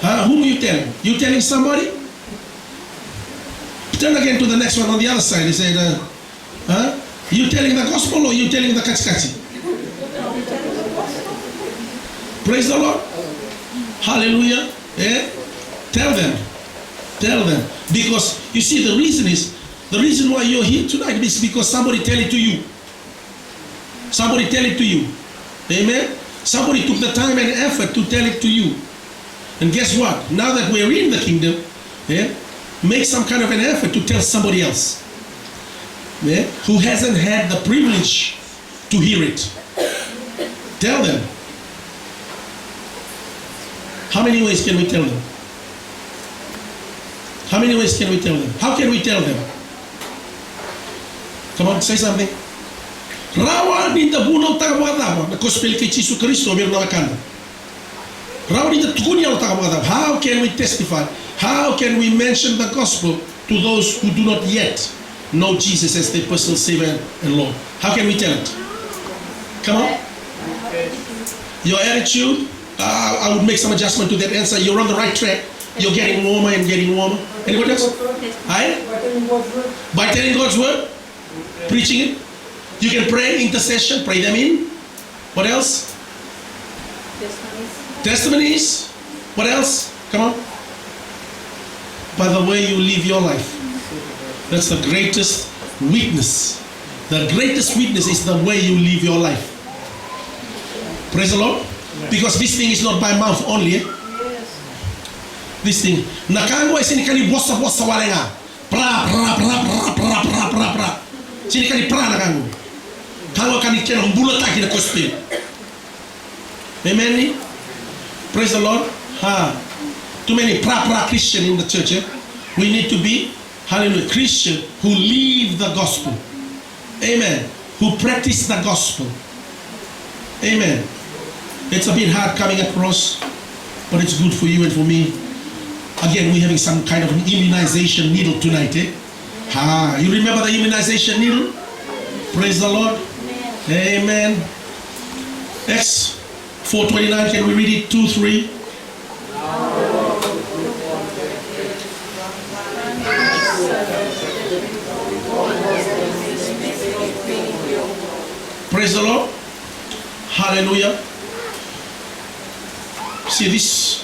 Who are you telling? You telling somebody? Turn again to the next one on the other side. He said, you telling the gospel or you telling the kachi? Praise the Lord. Hallelujah. Yeah? Tell them. Tell them. Because you see, the reason why you're here tonight is because somebody tell it to you. Somebody tell it to you. Amen. Somebody took the time and effort to tell it to you. And guess what? Now that we're in the kingdom, yeah, make some kind of an effort to tell somebody else, yeah, who hasn't had the privilege to hear it. Tell them. How many ways can we tell them? How many ways can we tell them? How can we tell them? Come on, say something. Rawa ni tabuno tagawada na gospel kay Jesus Kristo meron na kanda. Rawa ni tagunya tagawada. How can we testify? How can we mention the gospel to those who do not yet know Jesus as their personal Savior and Lord? How can we tell it? Come on. Your attitude, I would make some adjustment to that answer. You're on the right track. You're getting warmer and getting warmer. Anybody else? By telling God's word, preaching it. You can pray, intercession, pray them in. What else? Testimonies. What else? Come on. By the way you live your life. That's the greatest witness. The greatest witness is the way you live your life. Praise the Lord. Because this thing is not by mouth only. This thing. Nakango ay sinikali bossa walenga. Pra. Sinikali pra nakango. Kanga kanike na mbula taki na gospel. Amen. Praise the Lord. Too many pra Christian in the church. We need to be, hallelujah, Christian who live the gospel. Amen. Who practice the gospel. Amen. It's a bit hard coming across, but it's good for you and for me. Again, we're having some kind of immunization needle tonight. You remember the immunization needle? Praise the Lord. Amen. Acts 4:29, can we read it? 2-3. Praise the Lord. Hallelujah. See this,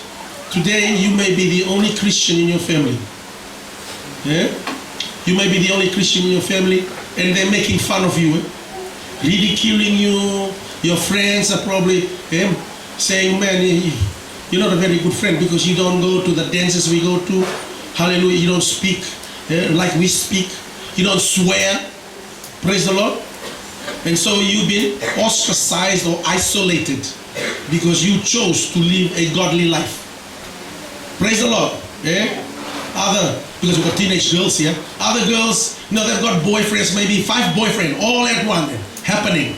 today you may be the only Christian in your family. You may be the only Christian in your family and they're making fun of you, ridiculing you. Your friends are probably saying, man, you're not a very good friend because you don't go to the dances we go to. Hallelujah. You don't speak like we speak. You don't swear. Praise the Lord. And so you've been ostracized or isolated because you chose to live a godly life. Praise the Lord. Because we've got teenage girls here. Other girls, they've got boyfriends, maybe 5 boyfriends, all at once happening.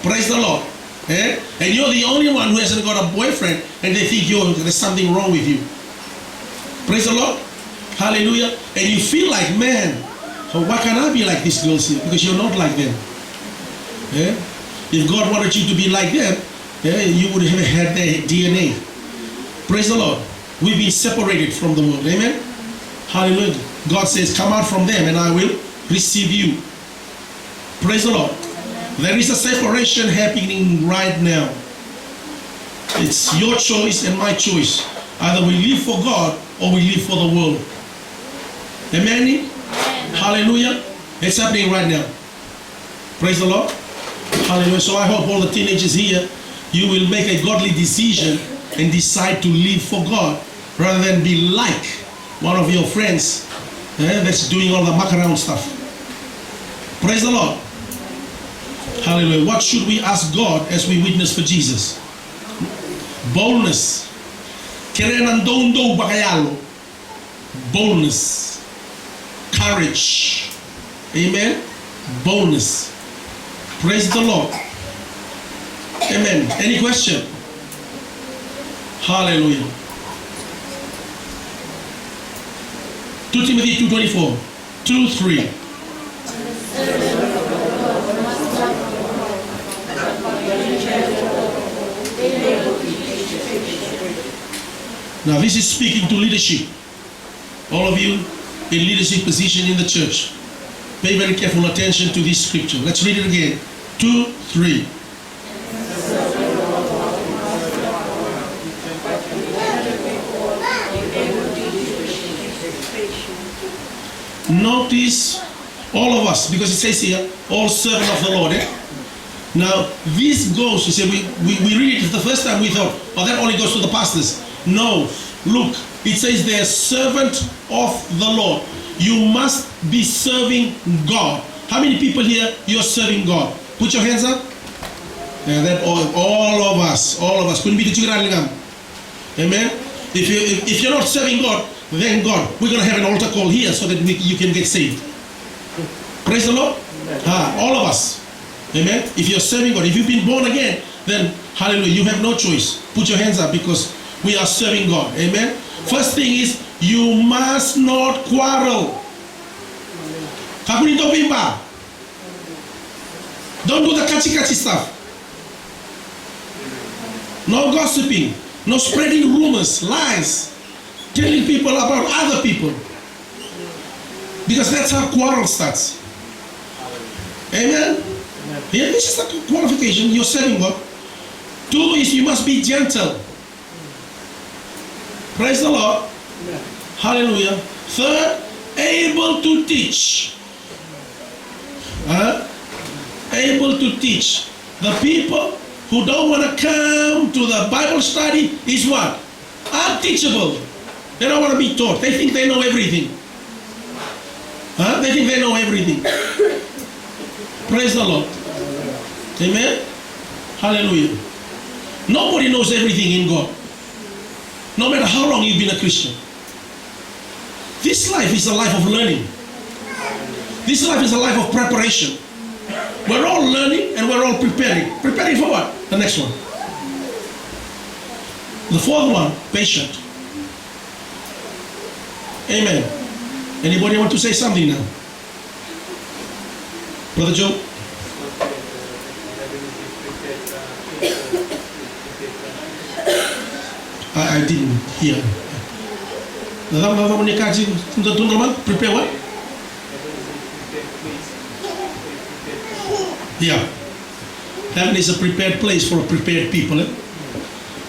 Praise the Lord. And you're the only one who hasn't got a boyfriend and they think there's something wrong with you. Praise the Lord. Hallelujah. And you feel like, man, why can't I be like these girls here? Because you're not like them. If God wanted you to be like them, you would have had their DNA. Praise the Lord. We've been separated from the world. Amen. Hallelujah. God says, come out from them and I will receive you. Praise the Lord. There is a separation happening right now. It's your choice and my choice. Either we live for God or we live for the world. Amen? Hallelujah. It's happening right now. Praise the Lord. Hallelujah. So I hope all the teenagers here, you will make a godly decision and decide to live for God rather than be like one of your friends that's doing all the muck around stuff. Praise the Lord. Hallelujah. What should we ask God as we witness for Jesus? Boldness. Boldness. Courage. Amen. Boldness. Praise the Lord. Amen. Any question? Hallelujah. 2 Timothy 2:24. 2-3. Now this is speaking to leadership. All of you in leadership position in the church. Pay very careful attention to this scripture. Let's read it again. 2-3. Notice all of us, because it says here, all servant of the Lord. Now this goes, you say, we read it the first time, we thought, oh, that only goes to the pastors. No, look, it says they're servant of the Lord. You must be serving God. How many people here, you're serving God? Put your hands up. Yeah, that all of us. Couldn't be the children. Amen. If you're not serving God, then God, we're going to have an altar call here so that you can get saved. Praise the Lord. All of us. Amen. If you're serving God, if you've been born again, then hallelujah, you have no choice. Put your hands up because we are serving God. Amen. First thing is, you must not quarrel. Don't do the kachi stuff. No gossiping. No spreading rumors, lies, telling people about other people. Because that's how quarrel starts. Amen? Yeah, this is the qualification. You're serving God. 2 is you must be gentle. Praise the Lord. Hallelujah. 3rd, able to teach. Able to teach. The people who don't want to come to the Bible study is what? Unteachable. They don't want to be taught. They think they know everything. They think they know everything. Praise the Lord. Amen? Hallelujah. Nobody knows everything in God. No matter how long you've been a Christian. This life is a life of learning. This life is a life of preparation. We're all learning and we're all preparing. Preparing for what? The next one. The fourth one, patient. Amen. Anybody want to say something now? Brother Joe? I didn't hear. Prepare what? Yeah. Heaven is a prepared place for prepared people. Eh?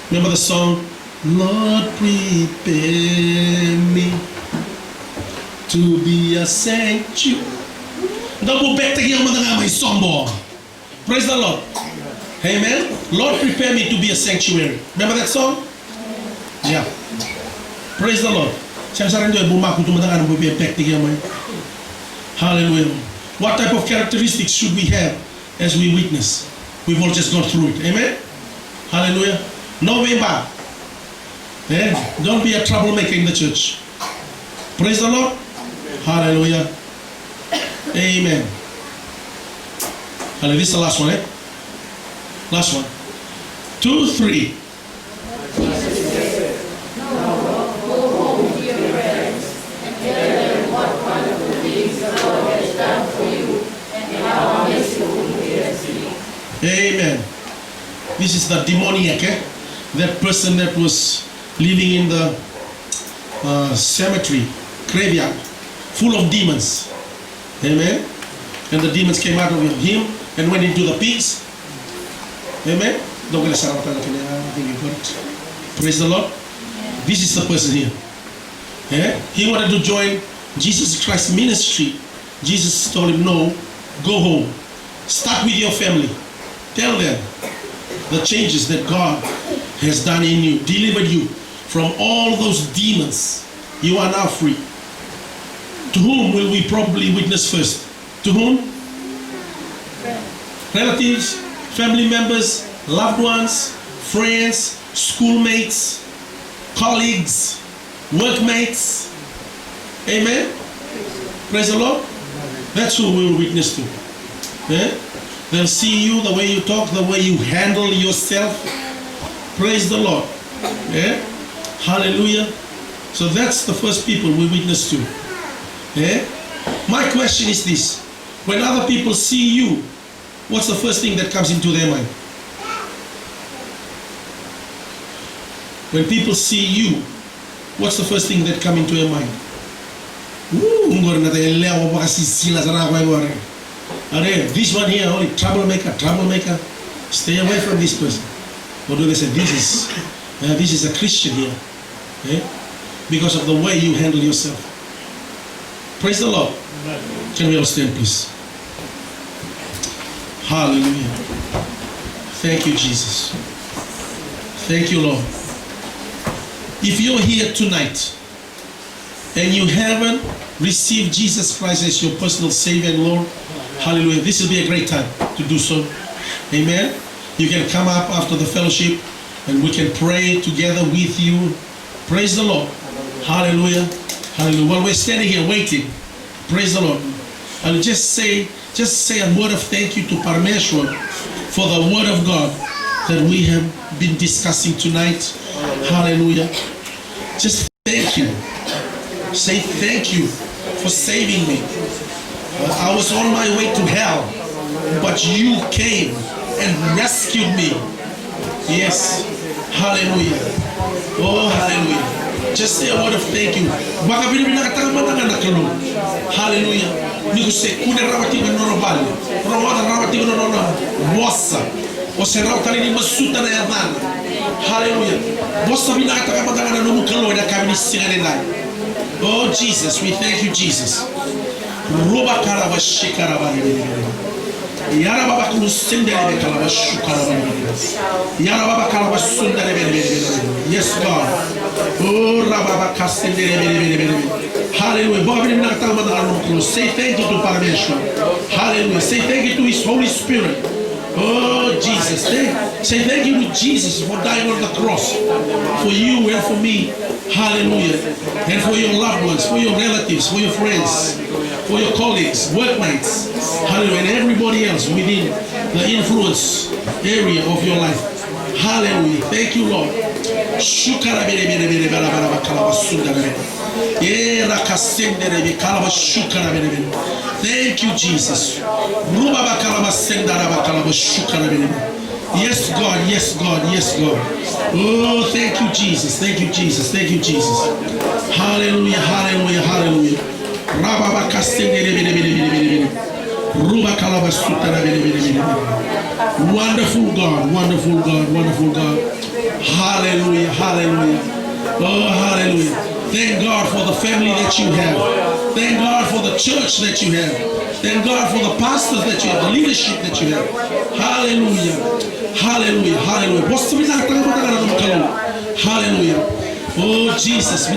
Remember the song? Lord, prepare me to be a sanctuary. Praise the Lord. Amen. Lord, prepare me to be a sanctuary. Remember that song? Yeah. Praise the Lord. Hallelujah. What type of characteristics should we have as we witness? We've all just gone through it. Amen. Hallelujah. No way back. Eh? Don't be a troublemaker in the church. Praise the Lord. Hallelujah. Amen. Hallelujah. This is the last one, eh? Last one. 2, 3. Amen. This is the demoniac, eh? That person that was living in the cemetery, graveyard, full of demons. Amen. And the demons came out of him and went into the pigs. Amen. Praise the Lord. This is the person here. Yeah? He wanted to join Jesus Christ's ministry. Jesus told him, no, go home. Start with your family. Tell them the changes that God has done in you, delivered you from all those demons. You are now free. To whom will we probably witness first? To whom? Relatives, family members, loved ones, friends, schoolmates, colleagues, workmates. Amen? Praise the Lord. That's who we will witness to. Yeah? They'll see you, the way you talk, the way you handle yourself. Praise the Lord. Yeah? Hallelujah. So that's the first people we witness to. Yeah? My question is this. When other people see you, what's the first thing that comes into their mind? When people see you, what's the first thing that comes into your mind? This one here, only troublemaker. Stay away from this person. Or do they say, this is a Christian here? Eh? Because of the way you handle yourself. Praise the Lord. Can we all stand, please? Hallelujah. Thank you, Jesus. Thank you, Lord. If you're here tonight and you haven't received Jesus Christ as your personal Savior and Lord, hallelujah, this will be a great time to do so. Amen. You can come up after the fellowship and we can pray together with you. Praise the Lord. Hallelujah. Hallelujah. While we're standing here waiting, praise the Lord. I'll just say a word of thank you to Parameshwar for the word of God that we have been discussing tonight. Hallelujah. Just thank you. Say thank you for saving me. I was on my way to hell, but you came and rescued me. Yes. Hallelujah. Oh, hallelujah. Just say a word of thank you. Hallelujah. Hallelujah. Oh, Jesus, we thank you, Jesus. Yes, God. Oh, hallelujah. Say thank you to Parameshwar. Hallelujah. Say thank you to His Holy Spirit Oh, Jesus. Say thank you to Jesus for dying on the cross for you and for me. Hallelujah. And for your loved ones, for your relatives, for your friends, for your colleagues, workmates. Hallelujah. And everybody else within the influence area of your life. Hallelujah. Thank you, Lord. Thank you, Jesus. Yes, God, yes, God, yes, God. Oh, thank you, Jesus. Thank you, Jesus. Thank you, Jesus. Hallelujah, hallelujah, hallelujah. Wonderful God, wonderful God, wonderful God. Hallelujah, hallelujah. Oh, hallelujah. Thank God for the family that you have. Thank God for the church that you have. Thank God for the pastors that you have, the leadership that you have. Hallelujah. Hallelujah. Hallelujah. Hallelujah. Oh, Jesus.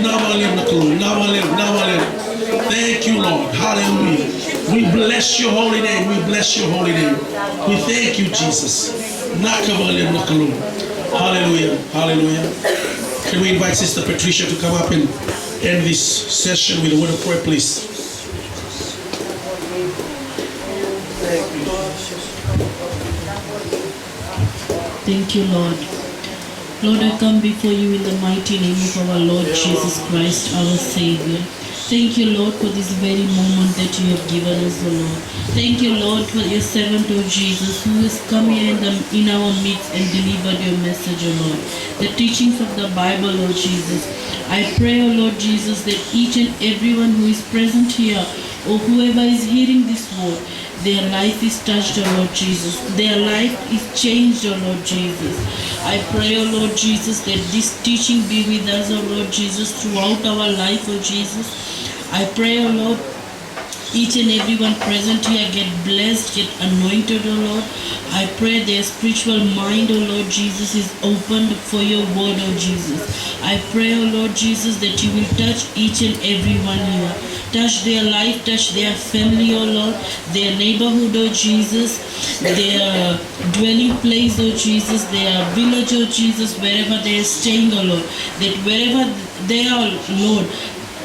Thank you, Lord. Hallelujah. We bless your holy name. We bless your holy name. We thank you, Jesus. Hallelujah. Hallelujah. Can we invite Sister Patricia to come up and end this session with a word of prayer, please? Thank you, Lord. Lord, I come before you in the mighty name of our Lord Jesus Christ, our Savior. Thank you, Lord, for this very moment that you have given us, O Lord. Thank you, Lord, for your servant, O Jesus, who has come here in our midst and delivered your message, O Lord. The teachings of the Bible, O Jesus. I pray, O Lord Jesus, that each and everyone who is present here, or whoever is hearing this word, their life is touched, O Lord Jesus. Their life is changed, O Lord Jesus. I pray, O Lord Jesus, that this teaching be with us, O Lord Jesus, throughout our life, O Jesus. I pray, O Lord, each and everyone present here get blessed, get anointed, O Lord. I pray their spiritual mind, O Lord Jesus, is opened for your word, O Jesus. I pray, O Lord Jesus, that you will touch each and everyone here. Touch their life, touch their family, O Lord, their neighborhood, O Jesus, their dwelling place, O Jesus, their village, O Jesus, wherever they are staying, O Lord, that wherever they are, Lord,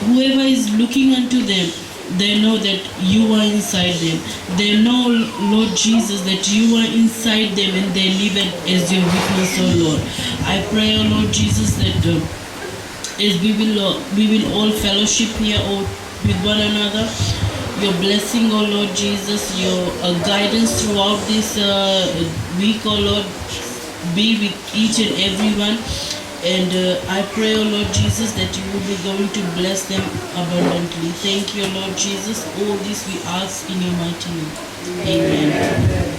whoever is looking unto them, they know that you are inside them. They know, Lord Jesus, that you are inside them and they live it as your witness, O Lord. I pray, O Lord Jesus, that as we will all fellowship here with one another, your blessing, O Lord Jesus, your guidance throughout this week, O Lord, be with each and everyone. And I pray, O Lord Jesus, that you will be going to bless them abundantly. Thank you, Lord Jesus. All this we ask in your mighty name. Amen.